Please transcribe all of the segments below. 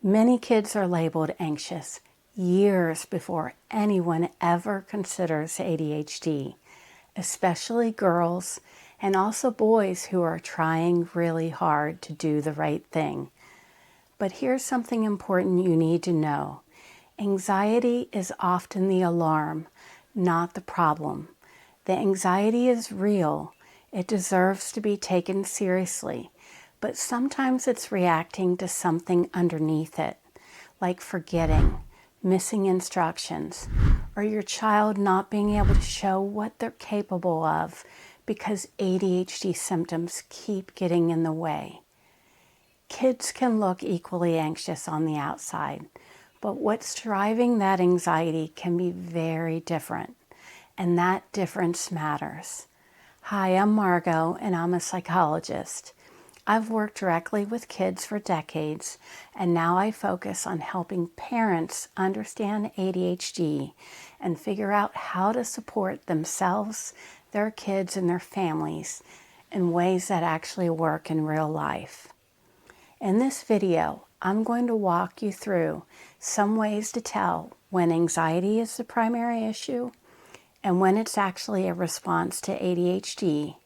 Many kids are labeled anxious years before anyone ever considers ADHD, especially girls and also boys who are trying really hard to do the right thing. But here's something important you need to know. Anxiety is often the alarm, not the problem. The anxiety is real. It deserves to be taken seriously. But sometimes it's reacting to something underneath it, like forgetting, missing instructions, or your child not being able to show what they're capable of because ADHD symptoms keep getting in the way. Kids can look equally anxious on the outside, but what's driving that anxiety can be very different, and that difference matters. Hi, I'm Margot, and I'm a psychologist. I've worked directly with kids for decades, and now I focus on helping parents understand ADHD and figure out how to support themselves, their kids, and their families in ways that actually work in real life. In this video, I'm going to walk you through some ways to tell when anxiety is the primary issue and when it's actually a response to ADHD,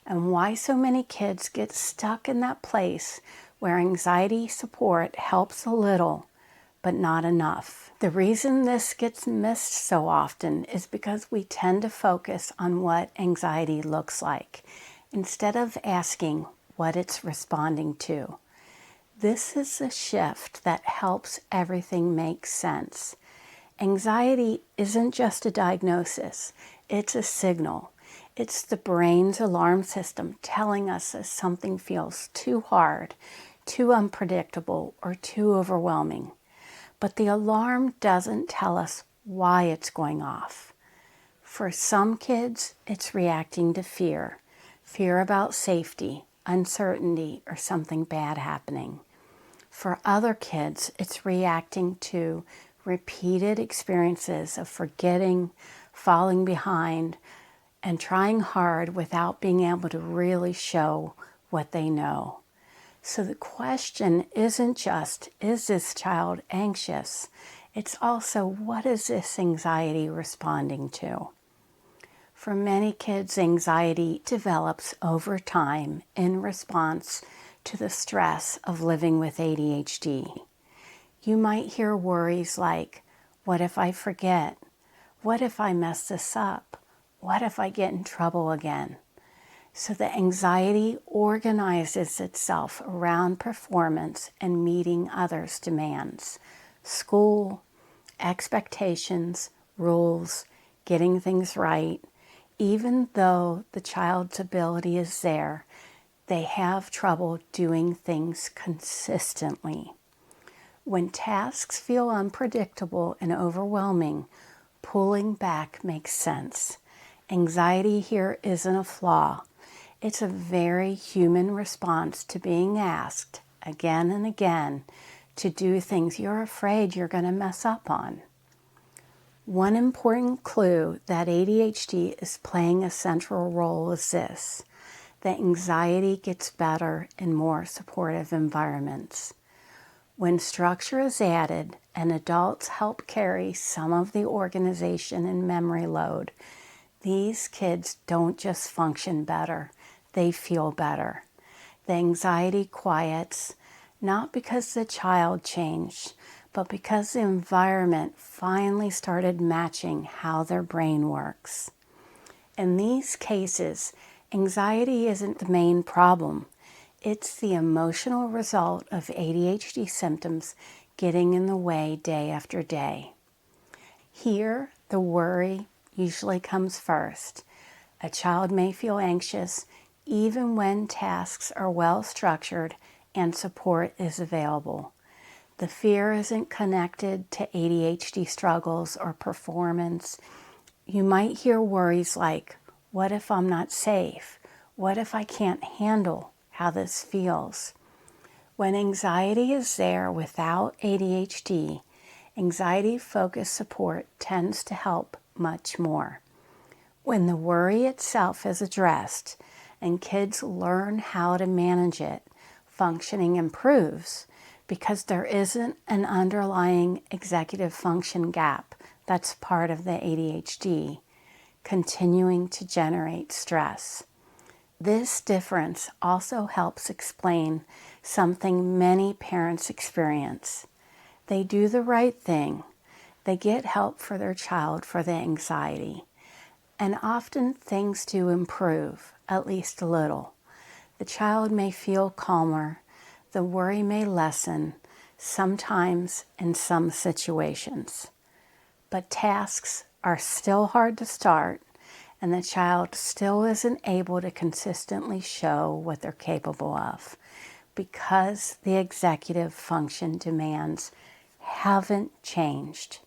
and why so many kids get stuck in that place where anxiety support helps a little, but not enough. The reason this gets missed so often is because we tend to focus on what anxiety looks like, instead of asking what it's responding to. This is a shift that helps everything make sense. Anxiety isn't just a diagnosis, it's a signal. It's the brain's alarm system telling us that something feels too hard, too unpredictable, or too overwhelming. But the alarm doesn't tell us why it's going off. For some kids, it's reacting to fear. Fear about safety, uncertainty, or something bad happening. For other kids, it's reacting to repeated experiences of forgetting, falling behind, and trying hard without being able to really show what they know. So the question isn't just, is this child anxious? It's also, what is this anxiety responding to? For many kids, anxiety develops over time in response to the stress of living with ADHD. You might hear worries like, what if I forget? What if I mess this up? What if I get in trouble again? So the anxiety organizes itself around performance and meeting others' demands. School, expectations, rules, getting things right. Even though the child's ability is there, they have trouble doing things consistently. When tasks feel unpredictable and overwhelming, pulling back makes sense. Anxiety here isn't a flaw. It's a very human response to being asked again and again to do things you're afraid you're going to mess up on. One important clue that ADHD is playing a central role is this: that anxiety gets better in more supportive environments. When structure is added and adults help carry some of the organization and memory load, these kids don't just function better, they feel better. The anxiety quiets, not because the child changed, but because the environment finally started matching how their brain works. In these cases, anxiety isn't the main problem. It's the emotional result of ADHD symptoms getting in the way day after day. Here, the worry usually comes first. A child may feel anxious even when tasks are well structured and support is available. The fear isn't connected to ADHD struggles or performance. You might hear worries like, what if I'm not safe? What if I can't handle how this feels? When anxiety is there without ADHD, anxiety-focused support tends to help much more. When the worry itself is addressed and kids learn how to manage it, functioning improves because there isn't an underlying executive function gap that's part of the ADHD, continuing to generate stress. This difference also helps explain something many parents experience. They do the right thing. They get help for their child for the anxiety. And often things do improve, at least a little. The child may feel calmer. The worry may lessen, sometimes in some situations. But tasks are still hard to start, and the child still isn't able to consistently show what they're capable of because the executive function demands haven't changed.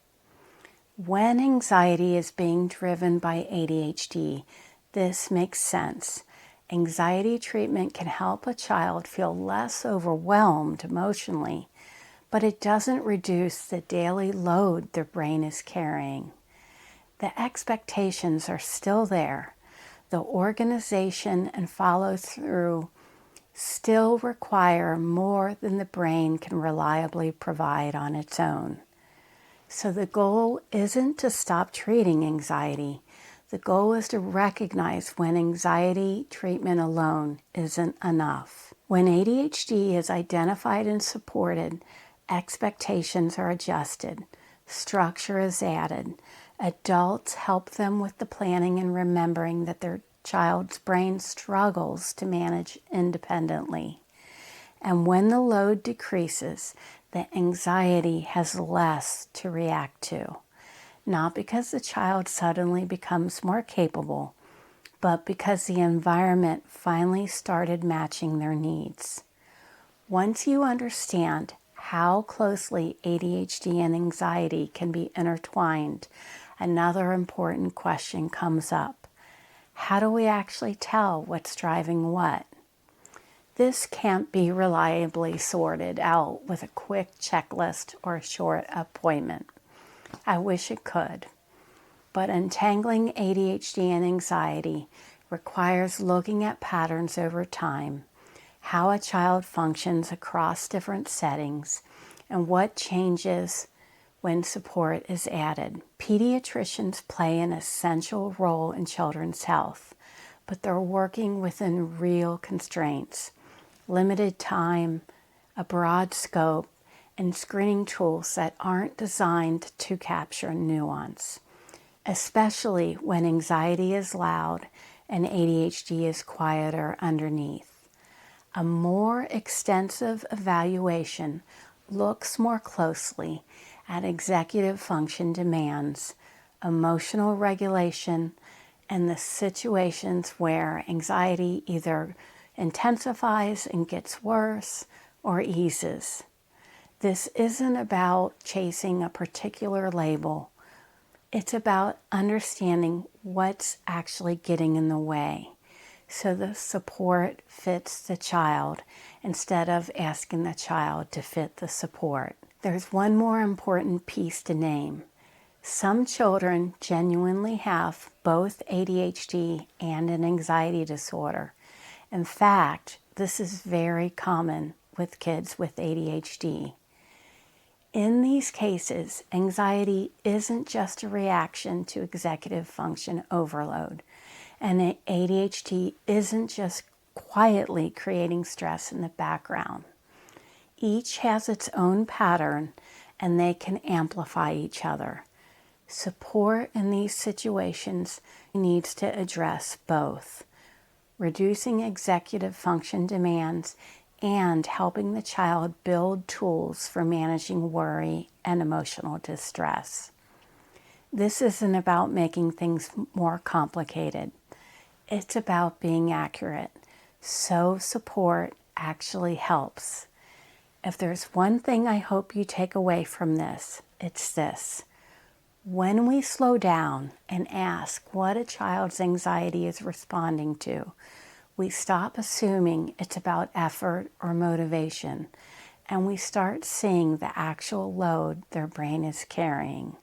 When anxiety is being driven by ADHD, this makes sense. Anxiety treatment can help a child feel less overwhelmed emotionally, but it doesn't reduce the daily load their brain is carrying. The expectations are still there. The organization and follow-through still require more than the brain can reliably provide on its own. So the goal isn't to stop treating anxiety. The goal is to recognize when anxiety treatment alone isn't enough. When ADHD is identified and supported, expectations are adjusted, structure is added. Adults help them with the planning and remembering that their child's brain struggles to manage independently. And when the load decreases, the anxiety has less to react to. Not because the child suddenly becomes more capable, but because the environment finally started matching their needs. Once you understand how closely ADHD and anxiety can be intertwined, another important question comes up. How do we actually tell what's driving what? This can't be reliably sorted out with a quick checklist or a short appointment. I wish it could. But untangling ADHD and anxiety requires looking at patterns over time, how a child functions across different settings, and what changes when support is added. Pediatricians play an essential role in children's health, but they're working within real constraints. Limited time, a broad scope, and screening tools that aren't designed to capture nuance, especially when anxiety is loud and ADHD is quieter underneath. A more extensive evaluation looks more closely at executive function demands, emotional regulation, and the situations where anxiety either intensifies and gets worse or eases. This isn't about chasing a particular label. It's about understanding what's actually getting in the way, so the support fits the child instead of asking the child to fit the support. There's one more important piece to name. Some children genuinely have both ADHD and an anxiety disorder. In fact, this is very common with kids with ADHD. In these cases, anxiety isn't just a reaction to executive function overload, and ADHD isn't just quietly creating stress in the background. Each has its own pattern, and they can amplify each other. Support in these situations needs to address both, reducing executive function demands and helping the child build tools for managing worry and emotional distress. This isn't about making things more complicated. It's about being accurate, so support actually helps. If there's one thing I hope you take away from this, it's this. When we slow down and ask what a child's anxiety is responding to, we stop assuming it's about effort or motivation, and we start seeing the actual load their brain is carrying.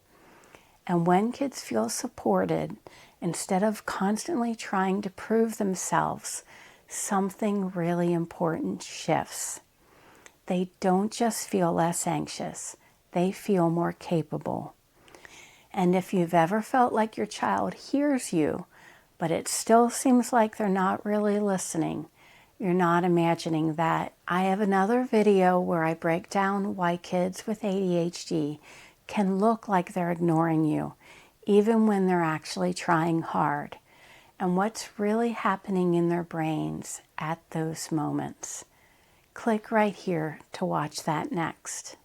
And when kids feel supported, instead of constantly trying to prove themselves, something really important shifts. They don't just feel less anxious, they feel more capable. And if you've ever felt like your child hears you, but it still seems like they're not really listening, you're not imagining that. I have another video where I break down why kids with ADHD can look like they're ignoring you, even when they're actually trying hard, and what's really happening in their brains at those moments. Click right here to watch that next.